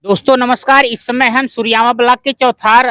दोस्तों नमस्कार। इस समय हम सूर्यावा ब्लॉक के चौथार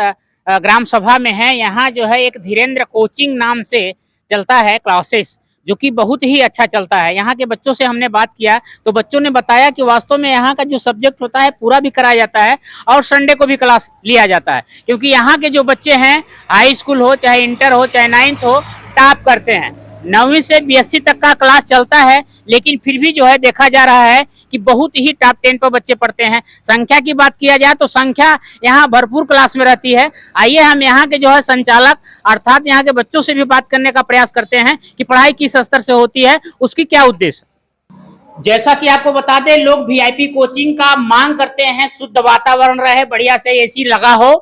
ग्राम सभा में हैं। यहाँ जो है एक धीरेन्द्र कोचिंग नाम से चलता है क्लासेस, जो कि बहुत ही अच्छा चलता है। यहाँ के बच्चों से हमने बात किया तो बच्चों ने बताया कि वास्तव में यहाँ का जो सब्जेक्ट होता है पूरा भी कराया जाता है और संडे को भी क्लास लिया जाता है, क्योंकि यहाँ के जो बच्चे हैं हाई स्कूल हो चाहे इंटर हो चाहे 9th हो टॉप करते हैं। 9वीं से BSc तक का क्लास चलता है, लेकिन फिर भी जो है देखा जा रहा है कि बहुत ही टॉप 10 पर बच्चे पढ़ते हैं। संख्या की बात किया जाए तो संख्या यहाँ भरपूर क्लास में रहती है। आइए हम यहाँ के जो है संचालक अर्थात यहाँ के बच्चों से भी बात करने का प्रयास करते हैं कि पढ़ाई किस स्तर से होती है, उसकी क्या उद्देश्य। जैसा कि आपको बता दें, लोग VIP कोचिंग का मांग करते हैं, शुद्ध वातावरण रहे, बढ़िया से AC लगा हो,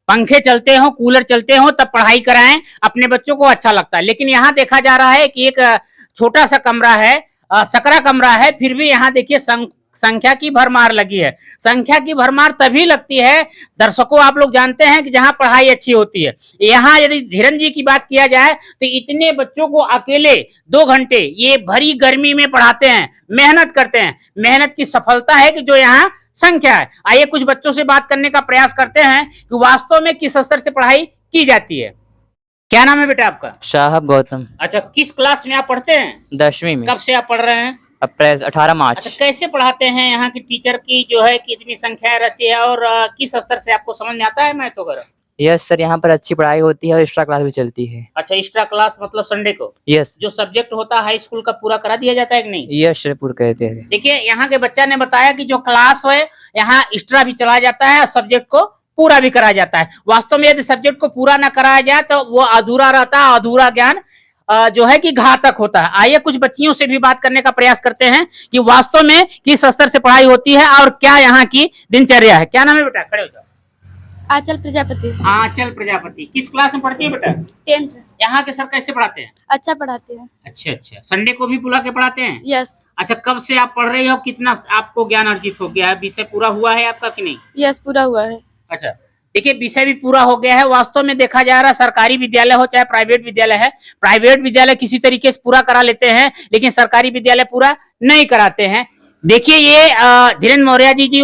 पंखे चलते हो, कूलर चलते हो, तब पढ़ाई कराएं, अपने बच्चों को अच्छा लगता है। लेकिन यहाँ देखा जा रहा है कि एक छोटा सा कमरा है, सकरा कमरा है, फिर भी यहाँ देखिए संख्या की भरमार लगी है। संख्या की भरमार तभी लगती है दर्शकों, आप लोग जानते हैं कि जहां पढ़ाई अच्छी होती है। यहाँ यदि धीरेन्द्र जी की बात किया जाए तो इतने बच्चों को अकेले 2 घंटे ये भरी गर्मी में पढ़ाते हैं, मेहनत करते हैं। मेहनत की सफलता है कि जो यहाँ संख्या है। आइए कुछ बच्चों से बात करने का प्रयास करते हैं कि वास्तव में किस स्तर से पढ़ाई की जाती है। क्या नाम है बेटा आपका? साहब गौतम। अच्छा, किस क्लास में आप पढ़ते हैं? 10वीं में। कब से आप पढ़ रहे हैं? अप्रैल 18 मार्च। अच्छा, कैसे पढ़ाते हैं? यहाँ की टीचर की जो है कितनी संख्या रहती है और किस स्तर से आपको समझ में आता है मैथ वगैरह? यस सर, यहाँ पर अच्छी पढ़ाई होती है और एक्स्ट्रा क्लास भी चलती है। अच्छा, एक्स्ट्रा क्लास मतलब संडे को? यस। जो सब्जेक्ट होता है हाई स्कूल का पूरा करा दिया जाता है कि नहीं? यस सर, पूरा कहते हैं। देखिए यहाँ के बच्चा ने बताया कि जो क्लास है यहाँ एक्स्ट्रा भी चला जाता है, सब्जेक्ट को पूरा भी कराया जाता है। वास्तव में यदि सब्जेक्ट को पूरा ना कराया जाए तो वो अधूरा रहता है, अधूरा ज्ञान जो है कि घातक होता है। आइए कुछ बच्चियों से भी बात करने का प्रयास करते हैं कि वास्तव में किस स्तर से पढ़ाई होती है और क्या यहाँ की दिनचर्या है। क्या नाम है बेटा? खड़े हो जाओ। आंचल प्रजापति। आंचल प्रजापति। किस क्लास में पढ़ती है बेटा? 10th। यहाँ के सर कैसे पढ़ाते हैं? अच्छा पढ़ाते हैं। अच्छा, संडे को भी बुला के पढ़ाते हैं? यस। अच्छा, कब से आप पढ़ रहे हो? कितना आपको ज्ञान अर्जित हो गया है? विषय पूरा हुआ है आपका कि नहीं? यस, पूरा हुआ है। अच्छा, देखिए विषय भी पूरा हो गया है। वास्तव में देखा जा रहा है सरकारी विद्यालय हो चाहे प्राइवेट विद्यालय है, प्राइवेट विद्यालय किसी तरीके से पूरा करा लेते हैं, लेकिन सरकारी विद्यालय पूरा नहीं कराते हैं। देखिए ये धीरेन्द्र मौर्य जी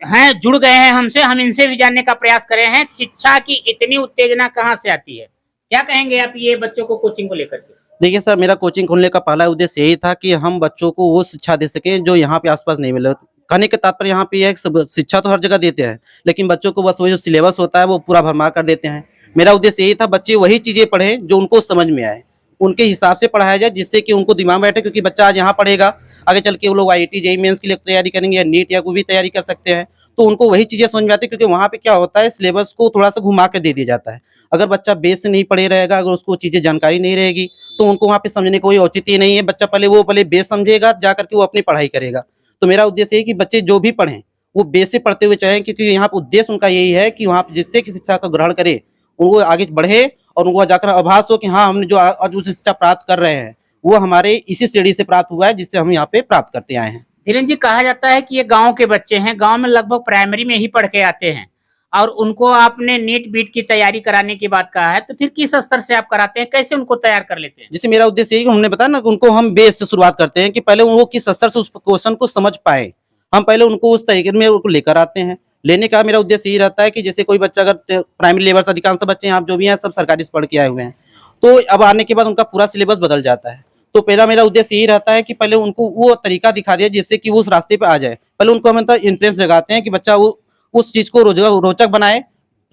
हैं, जुड़ गए हैं हमसे, हम इनसे भी जानने का प्रयास कर रहे हैं शिक्षा की इतनी उत्तेजना कहाँ से आती है। क्या कहेंगे आप ये बच्चों को कोचिंग को लेकर के? देखिए सर, मेरा कोचिंग खोलने का पहला उद्देश्य यही था कि हम बच्चों को वो शिक्षा दे सके जो यहाँ पे आसपास नहीं मिले। कहने के तात्पर्य यहाँ पे है शिक्षा तो हर जगह देते हैं, लेकिन बच्चों को बस वही जो सिलेबस होता है वो पूरा भरमार कर देते हैं। मेरा उद्देश्य यही था बच्चे वही चीजें पढ़े जो उनको समझ में आए, उनके हिसाब से पढ़ाया जाए, जिससे कि उनको दिमाग बैठे। क्योंकि बच्चा आज यहाँ पढ़ेगा, आगे चल के वो लोग IIT JEE मेंस के लिए तैयारी करेंगे या नीट या कोई भी तैयारी कर सकते हैं, तो उनको वही चीजें समझ में आती है। क्योंकि वहाँ पे क्या होता है, सिलेबस को थोड़ा सा घुमा के दे दिया जाता है। अगर बच्चा बेस से नहीं पढ़े रहेगा, अगर उसको चीजें जानकारी नहीं रहेगी, तो उनको वहाँ पे समझने कोई औचित्य नहीं है। बच्चा पहले बेस समझेगा, जाकर के वो अपनी पढ़ाई करेगा। तो मेरा उद्देश्य है कि बच्चे जो भी पढ़ें वो बेस से पढ़ते हुए चाहें, क्योंकि यहाँ पे उद्देश्य उनका यही है कि वहाँ जिससे कि शिक्षा का ग्रहण करे, उनको आगे बढ़े और उनको जाकर आभास हो कि हाँ, हमने जो आज उस शिक्षा प्राप्त कर रहे हैं वो हमारे इसी श्रेणी से प्राप्त हुआ है, जिससे हम यहाँ पे प्राप्त करते आए हैं। धीरेन्द्र जी, कहा जाता है कि ये गांव के बच्चे हैं, गांव में लगभग प्राइमरी में ही पढ़ के आते हैं और उनको आपने नीट बीट की तैयारी कराने की बात कहा है, तो फिर किस स्तर से आप कराते हैं, कैसे उनको तैयार कर लेते हैं? जैसे मेरा उद्देश्य यही, हमने बताया ना, उनको हम बेस से शुरुआत करते हैं कि पहले वो किस स्तर से उस क्वेश्चन को समझ पाए। हम पहले उनको उस तरीके में उनको लेकर आते हैं। लेने का मेरा उद्देश्य यही रहता है कि जैसे कोई बच्चा अगर प्राइमरी लेवल से, अधिकांश बच्चे आप जो भी हैं सब सरकारी से पढ़ के आए हुए हैं, तो अब आने के बाद उनका पूरा सिलेबस बदल जाता है। तो पहला मेरा उद्देश्य यही रहता है कि पहले उनको वो तरीका दिखा दिया जिससे कि वो उस रास्ते पे आ जाए। पहले उनको हम इंटरेस्ट जगाते हैं कि बच्चा वो उस चीज को रोचक बनाए।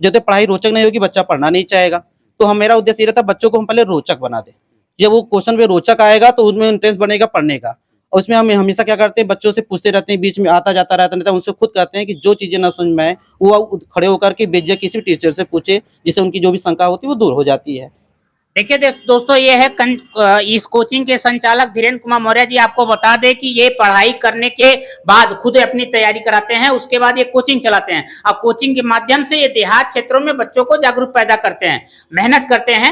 जब तक पढ़ाई रोचक नहीं होगी बच्चा पढ़ना नहीं चाहेगा। तो हम मेरा उद्देश्य ये रहता है बच्चों को हम पहले रोचक बना दें। जब वो क्वेश्चन पे रोचक आएगा तो उसमें इंटरेस्ट बनेगा पढ़ने का। और उसमें हम हमेशा क्या करते हैं, बच्चों से पूछते रहते हैं, बीच में आता जाता रहता है, उनसे खुद कहते हैं कि जो चीजें ना समझ में आए वो खड़े होकर के बेझिझक किसी भी टीचर से पूछे, जिससे उनकी जो भी शंका होती है वो दूर हो जाती है। देखिए दोस्तों, ये है इस कोचिंग के संचालक धीरेन्द्र कुमार मौर्य जी। आपको बता दें कि ये पढ़ाई करने के बाद खुद अपनी तैयारी कराते हैं, उसके बाद ये कोचिंग चलाते हैं और कोचिंग के माध्यम से ये देहात क्षेत्रों में बच्चों को जागरूक पैदा करते हैं, मेहनत करते हैं।